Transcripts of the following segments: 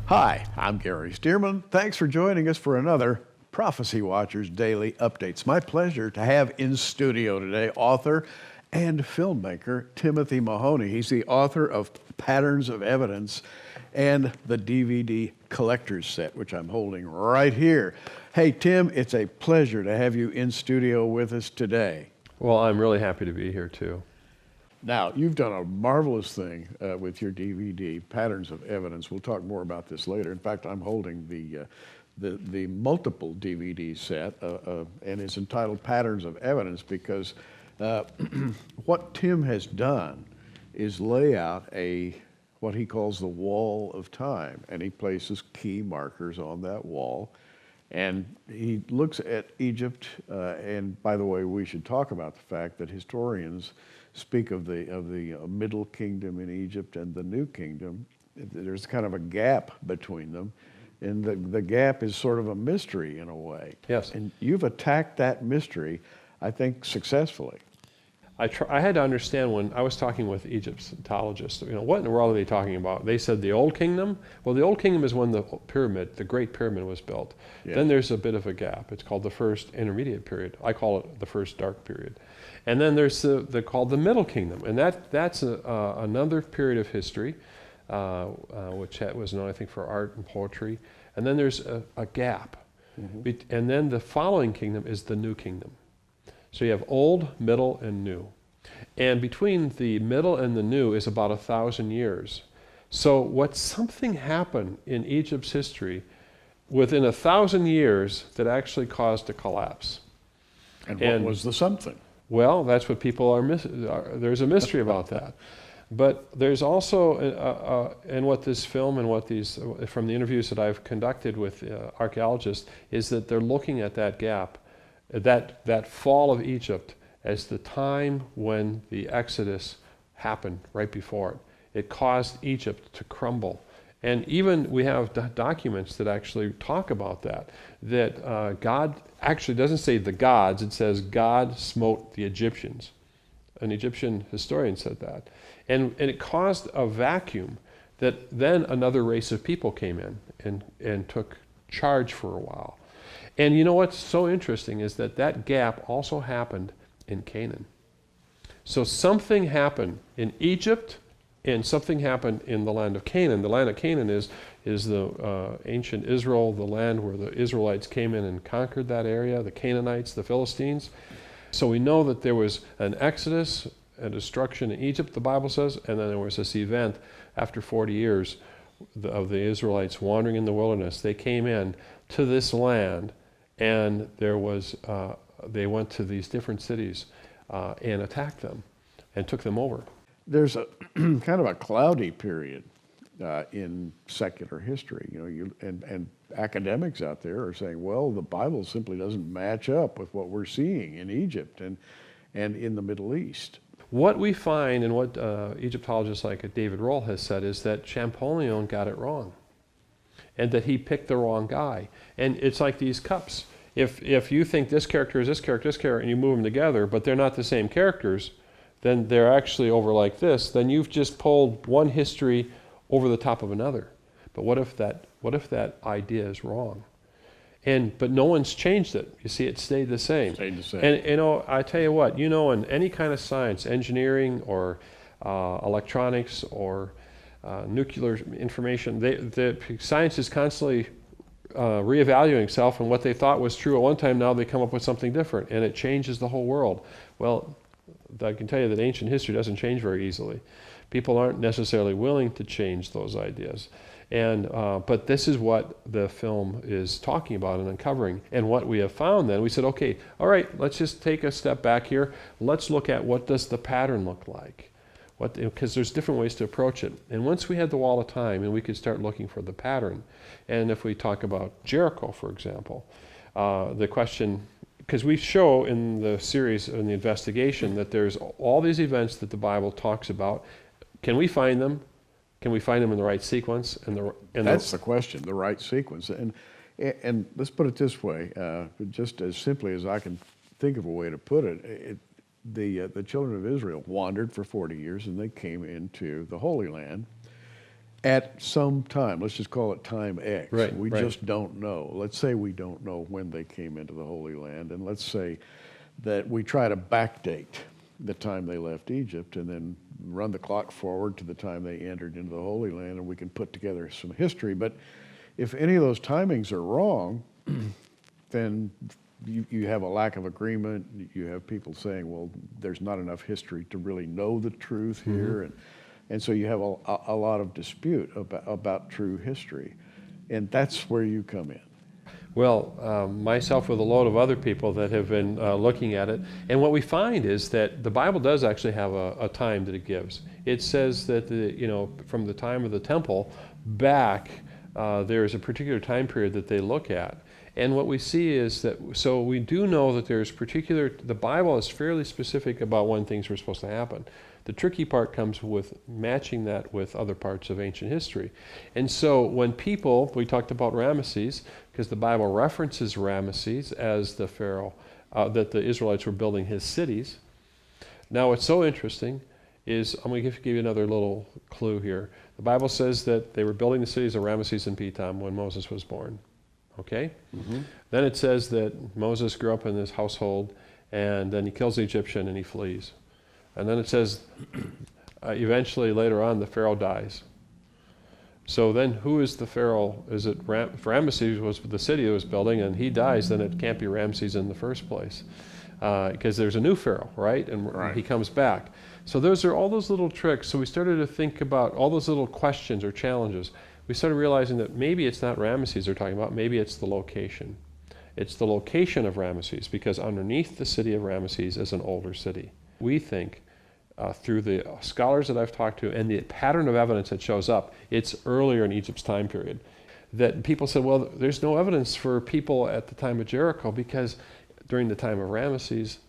Hi, I'm Gary Stearman. Thanks for joining us for another Prophecy Watchers Daily Update. It's my pleasure to have in studio today author and filmmaker Timothy Mahoney. He's the author of Patterns of Evidence and the DVD collector's set, which I'm holding right here. Hey, Tim, it's a pleasure to have you in studio with us today. Well, I'm really happy to be here too. Now, you've done a marvelous thing with your DVD, Patterns of Evidence. We'll talk more about this later. In fact, I'm holding the multiple DVD set, and it's entitled Patterns of Evidence because what Tim has done is lay out what he calls the wall of time, and he places key markers on that wall. And he looks at Egypt, and by the way, we should talk about the fact that historians speak of the Middle Kingdom in Egypt and the New Kingdom. There's kind of a gap between them, and the gap is sort of a mystery in a way. Yes. And you've attacked that mystery, I think, successfully. I had to understand when I was talking with Egyptologists, what in the world are they talking about? They said the Old Kingdom. Well, the Old Kingdom is when the Great Pyramid was built. Yeah. Then there's a bit of a gap. It's called the First Intermediate Period. I call it the First Dark Period. And then there's they're called the Middle Kingdom, and that's another period of history, which was known, I think, for art and poetry. And then there's a gap, and then the following kingdom is the New Kingdom. So you have old, middle, and new. And between the middle and the new is about 1,000 years. So something happened in Egypt's history within 1,000 years that actually caused a collapse. And what was the something? Well, that's what people there's a mystery about that. But there's also, and what this film and what from the interviews that I've conducted with archaeologists, is that they're looking at that gap, that fall of Egypt as the time when the Exodus happened right before it. It caused Egypt to crumble. And even we have documents that actually talk about that God actually doesn't say the gods, it says God smote the Egyptians. An Egyptian historian said that. And it caused a vacuum that then another race of people came in and took charge for a while. And you know what's so interesting is that gap also happened in Canaan. So something happened in Egypt and something happened in the land of Canaan. The land of Canaan is the ancient Israel, the land where the Israelites came in and conquered that area, the Canaanites, the Philistines. So we know that there was an exodus, a destruction in Egypt, the Bible says, and then there was this event after 40 years of the Israelites wandering in the wilderness. They came in to this land, and they went to these different cities and attacked them and took them over. There's a kind of a cloudy period in secular history, and academics out there are saying, well, the Bible simply doesn't match up with what we're seeing in Egypt and in the Middle East. What we find, and what Egyptologists like David Rohl has said, is that Champollion got it wrong, and that he picked the wrong guy. And it's like these cups. If you think this character is this character, and you move them together, but they're not the same characters, then they're actually over like this, then you've just pulled one history over the top of another. But what if that idea is wrong? But no one's changed it. You see, it stayed the same. Stayed the same. And I tell you what, in any kind of science, engineering or electronics or nuclear information, the science is constantly reevaluating itself, and what they thought was true at one time, now they come up with something different, and it changes the whole world. Well, I can tell you that ancient history doesn't change very easily. People aren't necessarily willing to change those ideas. But this is what the film is talking about and uncovering. And what we have found then, we said, okay, all right, let's just take a step back here. Let's look at what does the pattern look like. Because there's different ways to approach it. And once we had the wall of time, and we could start looking for the pattern. And if we talk about Jericho, for example, the question, because we show in the series, in the investigation, that there's all these events that the Bible talks about. Can we find them? Can we find them in the right sequence? That's the question, the right sequence. And let's put it this way, just as simply as I can think of a way to put it, the children of Israel wandered for 40 years, and they came into the Holy Land. at some time. Let's just call it time X. Right, We right. just don't know. Let's say we don't know when they came into the Holy Land, and let's say that we try to backdate the time they left Egypt and then run the clock forward to the time they entered into the Holy Land, and we can put together some history. But if any of those timings are wrong, then you have a lack of agreement. You have people saying, well, there's not enough history to really know the truth here. And so you have a lot of dispute about true history. And that's where you come in. Well, myself with a load of other people that have been looking at it, and what we find is that the Bible does actually have a time that it gives. It says that from the time of the temple back, there is a particular time period that they look at. And what we see is that, so we do know that there's the Bible is fairly specific about when things were supposed to happen. The tricky part comes with matching that with other parts of ancient history. And so when we talked about Ramesses, because the Bible references Ramesses as the pharaoh, that the Israelites were building his cities. Now what's so interesting is, I'm going to give you another little clue here. The Bible says that they were building the cities of Ramesses and Pithom when Moses was born. Okay? Mm-hmm. Then it says that Moses grew up in this household, and then he kills the Egyptian and he flees. And then it says, eventually later on, the Pharaoh dies. So then who is the Pharaoh? Is it Ramesses was the city that was building, and he dies, then it can't be Ramesses in the first place. Because there's a new Pharaoh, right? And he comes back. So those are all those little tricks. So we started to think about all those little questions or challenges. We started realizing that maybe it's not Ramesses they're talking about, maybe it's the location. It's the location of Ramesses, because underneath the city of Ramesses is an older city. We think, through the scholars that I've talked to and the pattern of evidence that shows up, it's earlier in Egypt's time period. That people said, well, there's no evidence for people at the time of Jericho, because during the time of Ramesses,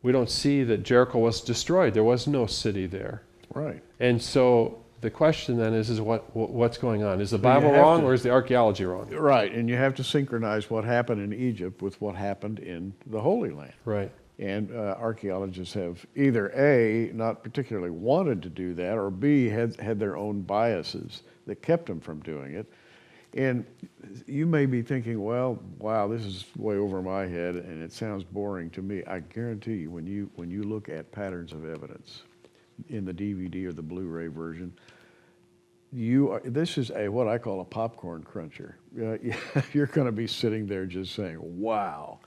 we don't see that Jericho was destroyed. There was no city there. Right. And so the question then is what's going on? Is the Bible wrong, or is the archaeology wrong? Right, and you have to synchronize what happened in Egypt with what happened in the Holy Land. Right. And archaeologists have either A, not particularly wanted to do that, or B, had their own biases that kept them from doing it. And you may be thinking, well, wow, this is way over my head, and it sounds boring to me. I guarantee you, when you look at patterns of evidence in the DVD or the Blu-ray version, this is what I call a popcorn cruncher. You're going to be sitting there just saying, wow,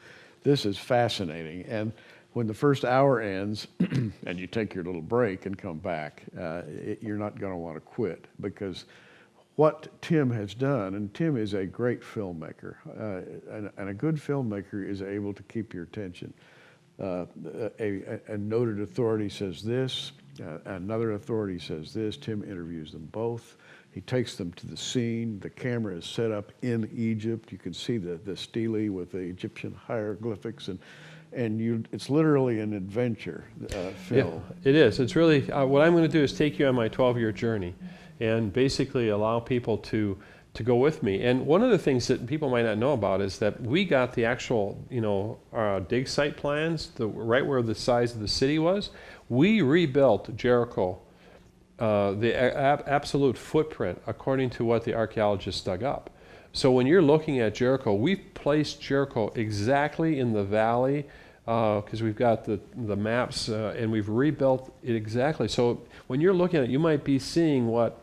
this is fascinating. And when the first hour ends and you take your little break and come back, you're not going to want to quit, because what Tim has done, and Tim is a great filmmaker, and a good filmmaker is able to keep your attention. A noted authority says this, another authority says this. Tim interviews them both. He takes them to the scene. The camera is set up in Egypt. You can see the stele with the Egyptian hieroglyphics, and it's literally an adventure film. Yeah, it is. It's really, what I'm going to do is take you on my 12-year journey and basically allow people to go with me. And one of the things that people might not know about is that we got the actual, dig site plans, right where the size of the city was. We rebuilt Jericho, the absolute footprint, according to what the archaeologists dug up. So when you're looking at Jericho, we've placed Jericho exactly in the valley, because we've got the maps, and we've rebuilt it exactly. So when you're looking at it, you might be seeing what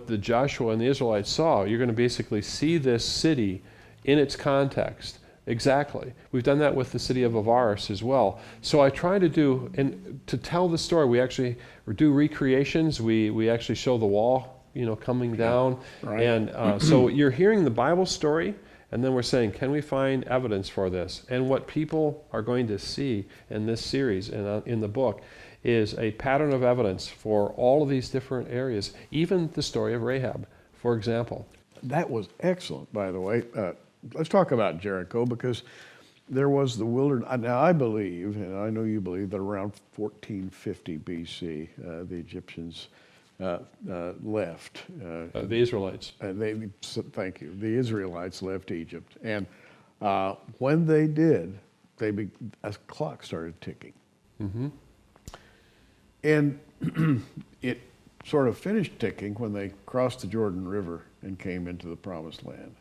the Joshua and the Israelites saw. You're going to basically see this city in its context. Exactly. We've done that with the city of Avaris as well. So I try to do, and to tell the story, we actually do recreations. We actually show the wall, coming down. Right. And so you're hearing the Bible story, and then we're saying, can we find evidence for this? And what people are going to see in this series and in the book is a pattern of evidence for all of these different areas, even the story of Rahab, for example. That was excellent, by the way. Let's talk about Jericho, because there was the wilderness. Now, I believe, and I know you believe, that around 1450 BC, the Egyptians left. The Israelites. Thank you. The Israelites left Egypt. And when they did, a clock started ticking. Mm-hmm. And it sort of finished ticking when they crossed the Jordan River and came into the Promised Land.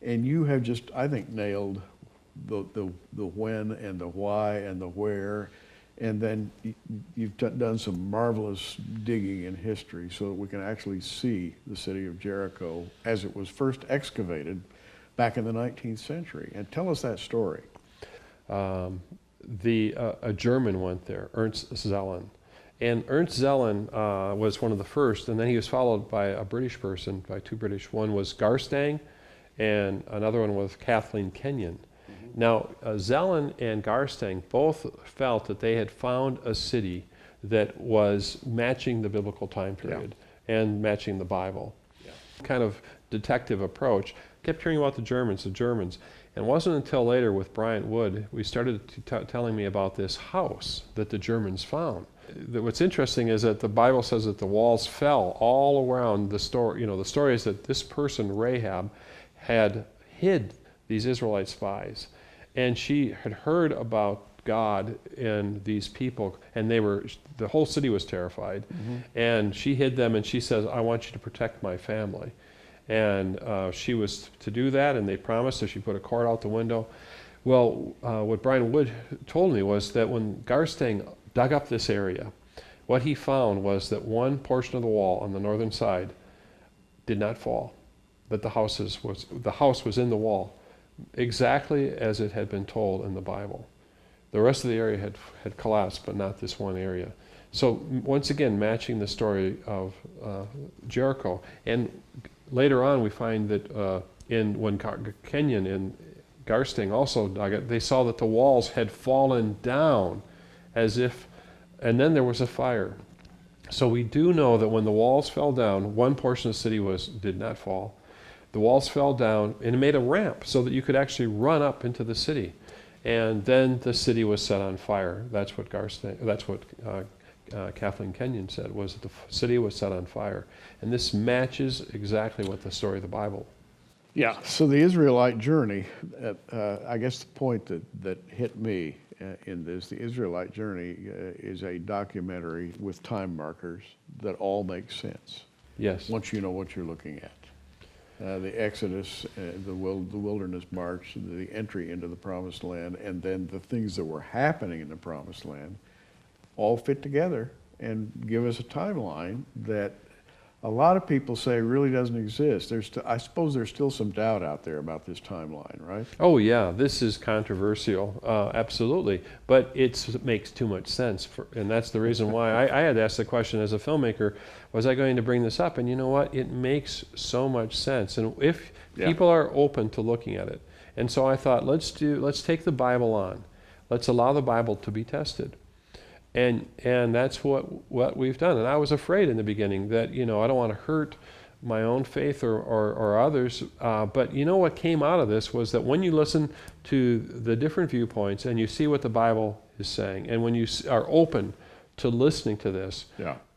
And you have just, I think, nailed the when and the why and the where. And then you've done some marvelous digging in history so that we can actually see the city of Jericho as it was first excavated back in the 19th century. And tell us that story. A German went there, Ernst Zellen. And Ernst Zellen was one of the first, and then he was followed by a British person, by two British. One was Garstang, and another one was Kathleen Kenyon. Now, Zellen and Garstang both felt that they had found a city that was matching the biblical time period and matching the Bible. Kind of detective approach. Kept hearing about the Germans. And it wasn't until later with Bryant Wood, we started telling me about this house that the Germans found. What's interesting is that the Bible says that the walls fell all around the story. The story is that this person, Rahab, had hid these Israelite spies. And she had heard about God and these people, and the whole city was terrified. And she hid them, and she says, I want you to protect my family. And she was to do that, and they promised, so she put a cord out the window. Well, what Brian Wood told me was that when Garstang dug up this area, what he found was that one portion of the wall on the northern side did not fall, that the house was in the wall, exactly as it had been told in the Bible. The rest of the area had collapsed, but not this one area. So once again, matching the story of Jericho. And later on, we find that when Kenyon and Garstang also dug it, they saw that the walls had fallen down as if, and then there was a fire. So we do know that when the walls fell down, one portion of the city did not fall. The walls fell down, and it made a ramp so that you could actually run up into the city. And then the city was set on fire. That's what Kathleen Kenyon said, was that the city was set on fire. And this matches exactly what the story of the Bible. Yeah, so the Israelite journey, I guess the point that hit me in this, the Israelite journey is a documentary with time markers that all make sense. Yes. Once you know what you're looking at. The Exodus, the wilderness march, the entry into the Promised Land, and then the things that were happening in the Promised Land all fit together and give us a timeline that a lot of people say really doesn't exist. I suppose there's still some doubt out there about this timeline, right? Oh yeah, this is controversial, absolutely. But it makes too much sense, and that's the reason why I had asked the question as a filmmaker, was I going to bring this up? And you know what? It makes so much sense. And if people are open to looking at it. And so I thought, let's take the Bible on. Let's allow the Bible to be tested. And that's what we've done. And I was afraid in the beginning that, I don't want to hurt my own faith or others. But what came out of this was that when you listen to the different viewpoints and you see what the Bible is saying, and when you are open to listening to this,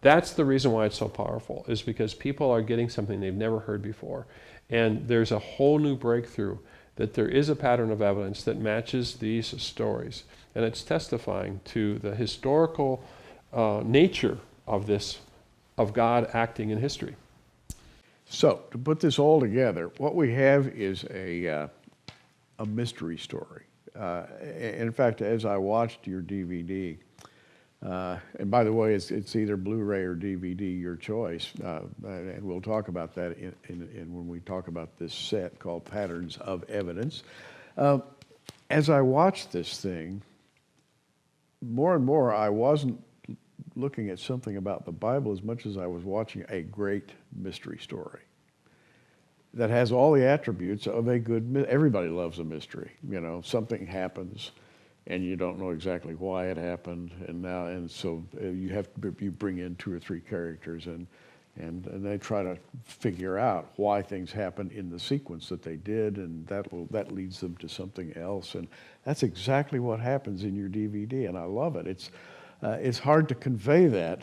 that's the reason why it's so powerful, is because people are getting something they've never heard before. And there's a whole new breakthrough that there is a pattern of evidence that matches these stories. And it's testifying to the historical nature of God acting in history. So, to put this all together, what we have is a mystery story. In fact, as I watched your DVD, and by the way, it's either Blu-ray or DVD, your choice, and we'll talk about that when we talk about this set called Patterns of Evidence. As I watched this thing, more and more, I wasn't looking at something about the Bible as much as I was watching a great mystery story that has all the attributes of a good. Everybody loves a mystery. Something happens, and you don't know exactly why it happened, and so you bring in 2 or 3 characters, and they try to figure out why things happened in the sequence that they did, and that leads them to something else. And that's exactly what happens in your DVD, and I love it. It's hard to convey that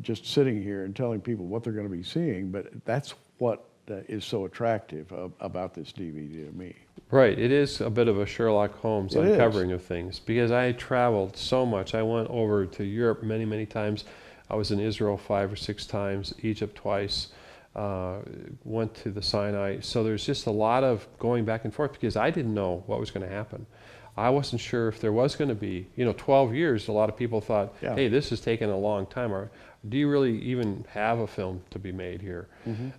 just sitting here and telling people what they're going to be seeing, but that's what is so attractive about this DVD to me. Right, it is a bit of a Sherlock Holmes uncovering of things, because I traveled so much. I went over to Europe many, many times. I was in Israel 5 or 6 times, Egypt twice, went to the Sinai. So there's just a lot of going back and forth because I didn't know what was going to happen. I wasn't sure if there was going to be, 12 years, a lot of people thought, Yeah. hey, this is taking a long time. Or do you really even have a film to be made here?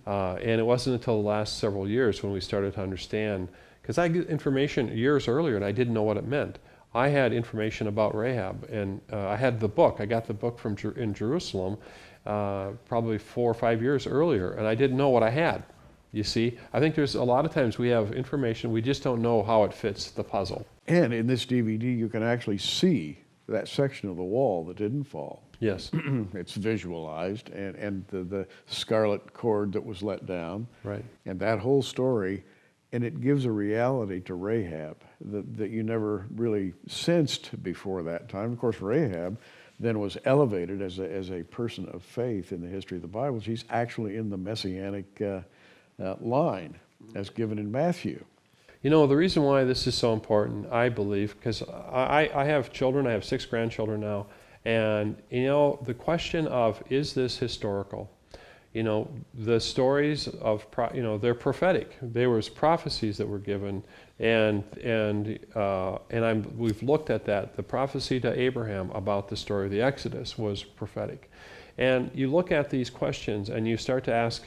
And it wasn't until the last several years when we started to understand, because I get information years earlier and I didn't know what it meant. I had information about Rahab, and I had the book. I got the book from in Jerusalem probably 4 or 5 years earlier, and I didn't know what I had. You see, I think there's a lot of times we have information, we just don't know how it fits the puzzle. And in this DVD, you can actually see that section of the wall that didn't fall. Yes. It's visualized, and the scarlet cord that was let down. Right. And that whole story, and it gives a reality to Rahab that you never really sensed before that time. Of course, Rahab then was elevated as a person of faith in the history of the Bible. She's actually in the messianic line as given in Matthew. The reason why this is so important, I believe, because I have children, I have 6 grandchildren now, and the question of, is this historical? The stories of, they're prophetic. There was prophecies that were given, and we've looked at that. The prophecy to Abraham about the story of the Exodus was prophetic. And you look at these questions and you start to ask,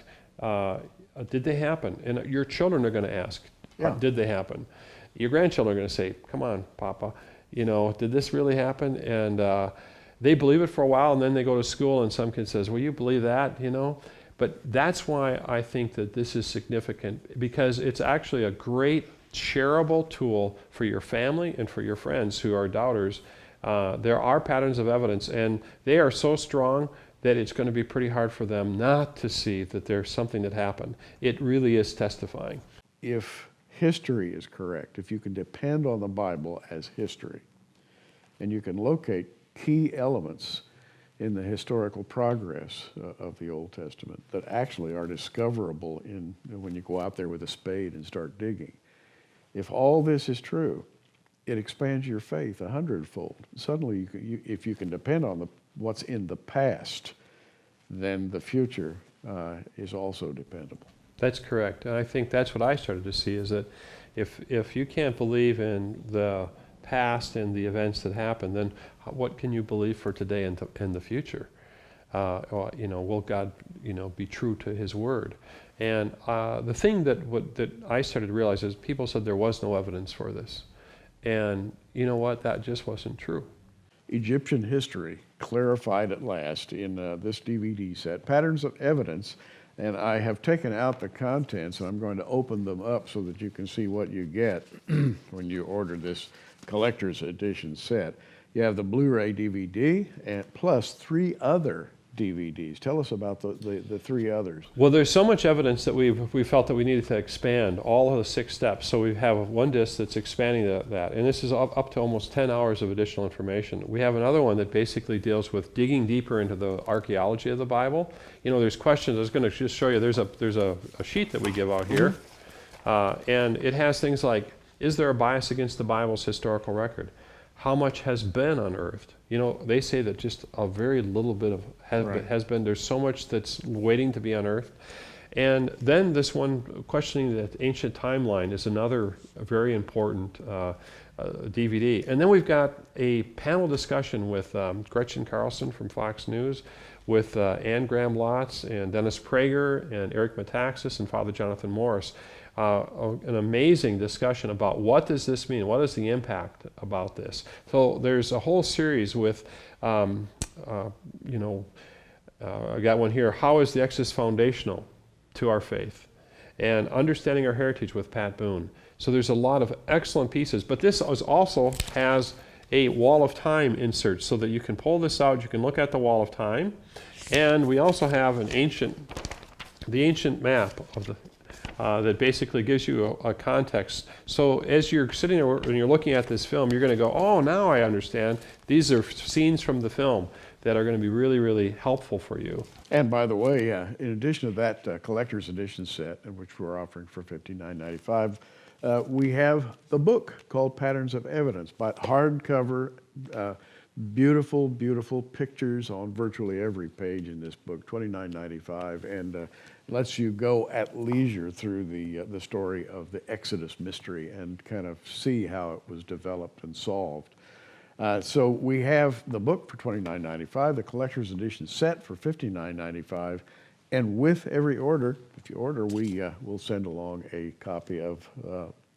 did they happen? And your children are going to ask, Yeah. did they happen? Your grandchildren are going to say, come on, Papa, did this really happen? And they believe it for a while, and then they go to school, and some kid says, well, you believe that, But that's why I think that this is significant, because it's actually a great shareable tool for your family and for your friends who are doubters. There are patterns of evidence, and they are so strong that it's going to be pretty hard for them not to see that there's something that happened. It really is testifying. If history is correct, if you can depend on the Bible as history, and you can locate key elements in the historical progress of the Old Testament that actually are discoverable when you go out there with a spade and start digging. If all this is true, it expands your faith 100-fold. Suddenly, if you can depend on what's in the past, then the future is also dependable. That's correct. And I think that's what I started to see, is that if you can't believe in the past and the events that happened, then what can you believe for today and the future? Will God, be true to His Word? And the thing that I started to realize is people said there was no evidence for this. And you know what? That just wasn't true. Egyptian history clarified at last in this DVD set, Patterns of Evidence, and I have taken out the contents, and I'm going to open them up so that you can see what you get when you order this collector's edition set. You have the Blu-ray DVD and plus 3 other DVDs. Tell us about the 3 others. Well, there's so much evidence that we felt that we needed to expand all of the 6 steps. So we have one disc that's expanding that, and this is up to almost 10 hours of additional information. We have another one that basically deals with digging deeper into the archaeology of the Bible. There's questions. I was going to just show you. There's a sheet that we give out here, and it has things like, is there a bias against the Bible's historical record? How much has been unearthed? They say that just a very little bit of has been. There's so much that's waiting to be unearthed. And then this one, questioning the ancient timeline, is another very important DVD. And then we've got a panel discussion with Gretchen Carlson from Fox News, with Anne Graham Lotz and Dennis Prager and Eric Metaxas and Father Jonathan Morris. An amazing discussion about what does this mean? What is the impact about this? So there's a whole series with, I got one here. How is the Exodus foundational to our faith? And Understanding Our Heritage with Pat Boone. So there's a lot of excellent pieces, but this also has a wall of time insert so that you can pull this out, you can look at the wall of time, and we also have the ancient map of the that basically gives you a context. So as you're sitting there and you're looking at this film, you're going to go, oh, now I understand. These are scenes from the film that are going to be really, really helpful for you. And by the way, in addition to that collector's edition set, which we're offering for $59.95, we have the book called Patterns of Evidence, but hardcover, Beautiful, beautiful pictures on virtually every page in this book, $29.95, and lets you go at leisure through the story of the Exodus mystery and kind of see how it was developed and solved. So we have the book for $29.95, the collector's edition set for $59.95, and with every order, if you order, we'll send along a copy of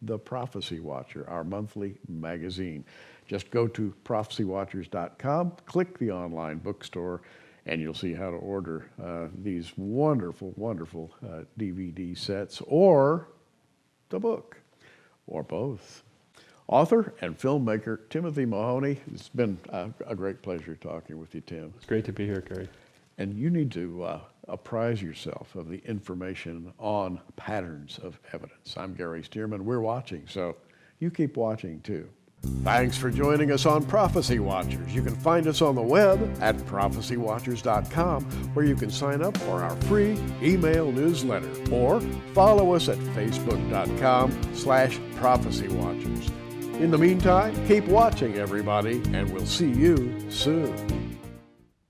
The Prophecy Watcher, our monthly magazine. Just go to prophecywatchers.com, click the online bookstore, and you'll see how to order these wonderful, wonderful DVD sets, or the book, or both. Author and filmmaker Timothy Mahoney, it's been a great pleasure talking with you, Tim. It's great to be here, Gary. And you need to apprise yourself of the information on patterns of evidence. I'm Gary Stearman. We're watching, so you keep watching too. Thanks for joining us on Prophecy Watchers. You can find us on the web at prophecywatchers.com, where you can sign up for our free email newsletter, or follow us at facebook.com/prophecywatchers. In the meantime, keep watching, everybody, and we'll see you soon.